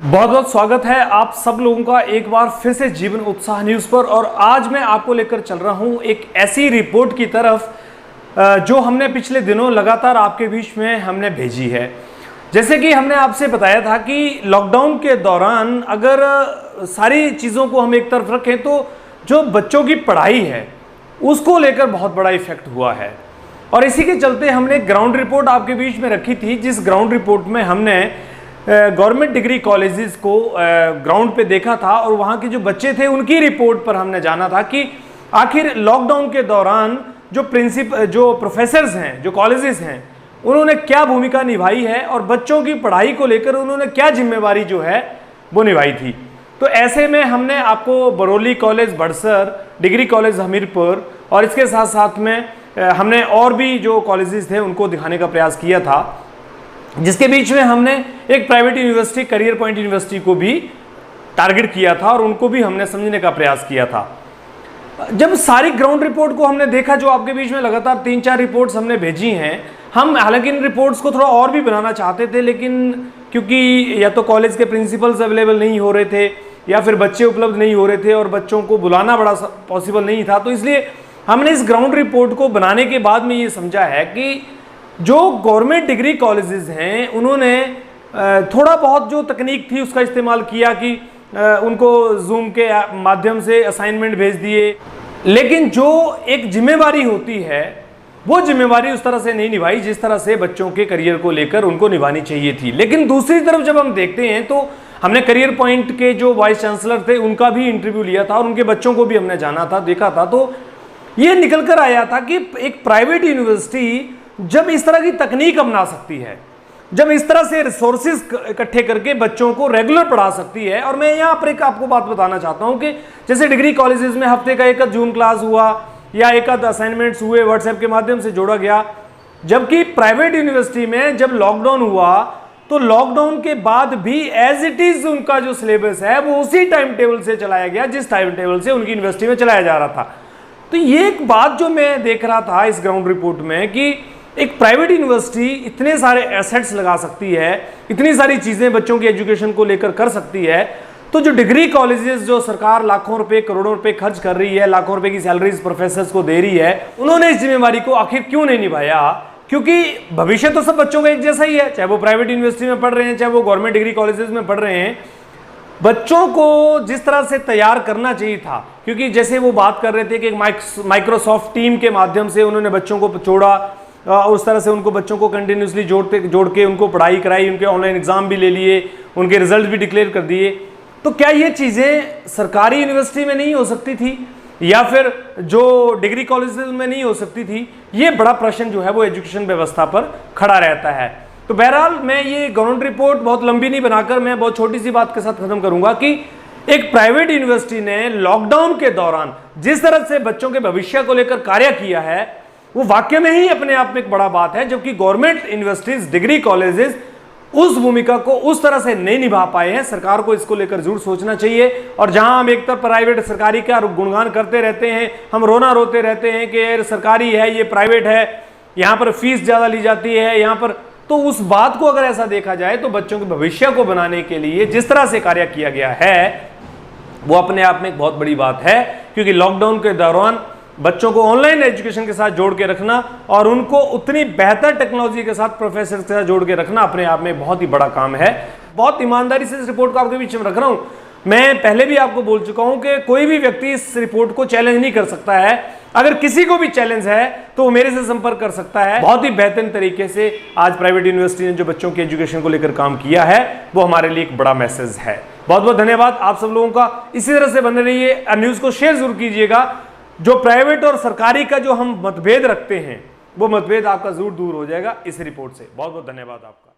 बहुत बहुत स्वागत है आप सब लोगों का एक बार फिर से जीवन उत्साह न्यूज़ पर। और आज मैं आपको लेकर चल रहा हूं एक ऐसी रिपोर्ट की तरफ जो हमने पिछले दिनों लगातार आपके बीच में हमने भेजी है। जैसे कि हमने आपसे बताया था कि लॉकडाउन के दौरान अगर सारी चीज़ों को हम एक तरफ रखें तो जो बच्चों की पढ़ाई है उसको लेकर बहुत बड़ा इफेक्ट हुआ है। और इसी के चलते हमने ग्राउंड रिपोर्ट आपके बीच में रखी थी, जिस ग्राउंड रिपोर्ट में हमने गवर्नमेंट डिग्री कॉलेजेस को ग्राउंड पे देखा था और वहाँ के जो बच्चे थे उनकी रिपोर्ट पर हमने जाना था कि आखिर लॉकडाउन के दौरान जो प्रोफेसर्स हैं, जो कॉलेजेस हैं, उन्होंने क्या भूमिका निभाई है और बच्चों की पढ़ाई को लेकर उन्होंने क्या जिम्मेवारी जो है वो निभाई थी। तो ऐसे में हमने आपको Barauli college Badsar, degree college Hamirpur और इसके साथ साथ में हमने और भी जो कॉलेजेस थे उनको दिखाने का प्रयास किया था, जिसके बीच में हमने एक private university career point university को भी टारगेट किया था और उनको भी हमने समझने का प्रयास किया था। जब सारी ग्राउंड रिपोर्ट को हमने देखा, जो आपके बीच में लगातार 3-4 रिपोर्ट्स हमने भेजी हैं, हम हालांकि इन रिपोर्ट्स को थोड़ा और भी बनाना चाहते थे, लेकिन क्योंकि या तो कॉलेज के प्रिंसिपल्स अवेलेबल नहीं हो रहे थे या फिर बच्चे उपलब्ध नहीं हो रहे थे और बच्चों को बुलाना बड़ा पॉसिबल नहीं था, तो इसलिए हमने इस ग्राउंड रिपोर्ट को बनाने के बाद में ये समझा है कि जो गवर्नमेंट डिग्री कॉलेजेस हैं उन्होंने थोड़ा बहुत जो तकनीक थी उसका इस्तेमाल किया कि उनको जूम के माध्यम से असाइनमेंट भेज दिए, लेकिन जो एक जिम्मेवारी होती है वो जिम्मेवारी उस तरह से नहीं निभाई जिस तरह से बच्चों के करियर को लेकर उनको निभानी चाहिए थी। लेकिन दूसरी तरफ जब हम देखते हैं तो हमने करियर पॉइंट के जो वाइस चांसलर थे उनका भी इंटरव्यू लिया था और उनके बच्चों को भी हमने जाना था, देखा था, तो ये निकल कर आया था कि एक प्राइवेट यूनिवर्सिटी जब इस तरह की तकनीक अपना सकती है, जब इस तरह से रिसोर्सेज इकट्ठे करके बच्चों को रेगुलर पढ़ा सकती है। और मैं यहाँ पर एक आपको बात बताना चाहता हूँ कि जैसे डिग्री कॉलेजेस में हफ्ते का एक जूम क्लास हुआ या एक असाइनमेंट्स हुए, व्हाट्सएप के माध्यम से जोड़ा गया, जबकि प्राइवेट यूनिवर्सिटी में जब लॉकडाउन हुआ तो लॉकडाउन के बाद भी एज इट इज उनका जो सिलेबस है वो उसी टाइम टेबल से चलाया गया जिस टाइम टेबल से उनकी यूनिवर्सिटी में चलाया जा रहा था। तो ये एक बात जो मैं देख रहा था इस ग्राउंड रिपोर्ट में कि एक प्राइवेट यूनिवर्सिटी इतने सारे एसेट्स लगा सकती है, इतनी सारी चीजें बच्चों की एजुकेशन को लेकर कर सकती है, तो जो डिग्री कॉलेजेस जो सरकार लाखों रुपए करोड़ों रुपए खर्च कर रही है, लाखों रुपए की सैलरीज प्रोफेसर्स को दे रही है, उन्होंने इस जिम्मेवारी को आखिर क्यों नहीं निभाया? क्योंकि भविष्य तो सब बच्चों का एक जैसा ही है, चाहे वो प्राइवेट यूनिवर्सिटी में पढ़ रहे हैं चाहे वो गवर्नमेंट डिग्री कॉलेजेस में पढ़ रहे हैं। बच्चों को जिस तरह से तैयार करना चाहिए था, क्योंकि जैसे वो बात कर रहे थे कि माइक्रोसॉफ्ट टीम के माध्यम से उन्होंने बच्चों को जोड़ा, उस तरह से उनको बच्चों को कंटिन्यूसली जोड़ के उनको पढ़ाई कराई, उनके ऑनलाइन एग्जाम भी ले लिए, उनके रिजल्ट भी डिक्लेयर कर दिए। तो क्या ये चीज़ें सरकारी यूनिवर्सिटी में नहीं हो सकती थी या फिर जो डिग्री कॉलेजेस में नहीं हो सकती थी? ये बड़ा प्रश्न जो है वो एजुकेशन व्यवस्था पर खड़ा रहता है। तो बहरहाल मैं ये ग्राउंड रिपोर्ट बहुत लंबी नहीं बनाकर मैं बहुत छोटी सी बात के साथ खत्म करूंगा कि एक प्राइवेट यूनिवर्सिटी ने लॉकडाउन के दौरान जिस तरह से बच्चों के भविष्य को लेकर कार्य किया है वो वाकई में ही अपने आप में एक बड़ा बात है, जबकि गवर्नमेंट यूनिवर्सिटीज, डिग्री कॉलेजेस उस भूमिका को उस तरह से नहीं निभा पाए हैं। सरकार को इसको लेकर जरूर सोचना चाहिए। और जहां हम एक तरफ प्राइवेट सरकारी का गुणगान करते रहते हैं, हम रोना रोते रहते हैं कि यार सरकारी है, ये प्राइवेट है, यहाँ पर फीस ज्यादा ली जाती है, यहाँ पर, तो उस बात को अगर ऐसा देखा जाए तो बच्चों के भविष्य को बनाने के लिए जिस तरह से कार्य किया गया है वो अपने आप में एक बहुत बड़ी बात है। क्योंकि लॉकडाउन के दौरान बच्चों को ऑनलाइन एजुकेशन के साथ जोड़ के रखना और उनको उतनी बेहतर टेक्नोलॉजी के साथ प्रोफेसर के साथ जोड़ के रखना अपने आप में बहुत ही बड़ा काम है। बहुत ईमानदारी से इस रिपोर्ट को आपके बीच में रख रहा हूं। मैं पहले भी आपको बोल चुका हूं कि कोई भी व्यक्ति इस रिपोर्ट को चैलेंज नहीं कर सकता है। अगर किसी को भी चैलेंज है तो वो मेरे से संपर्क कर सकता है। बहुत ही बेहतरीन तरीके से आज प्राइवेट यूनिवर्सिटी ने जो बच्चों की एजुकेशन को लेकर काम किया है वो हमारे लिए एक बड़ा मैसेज है। बहुत बहुत धन्यवाद आप सब लोगों का। इसी तरह से बने रहिए, न्यूज को शेयर जरूर कीजिएगा। जो प्राइवेट और सरकारी का जो हम मतभेद रखते हैं वो मतभेद आपका जरूर दूर हो जाएगा इस रिपोर्ट से। बहुत बहुत धन्यवाद आपका।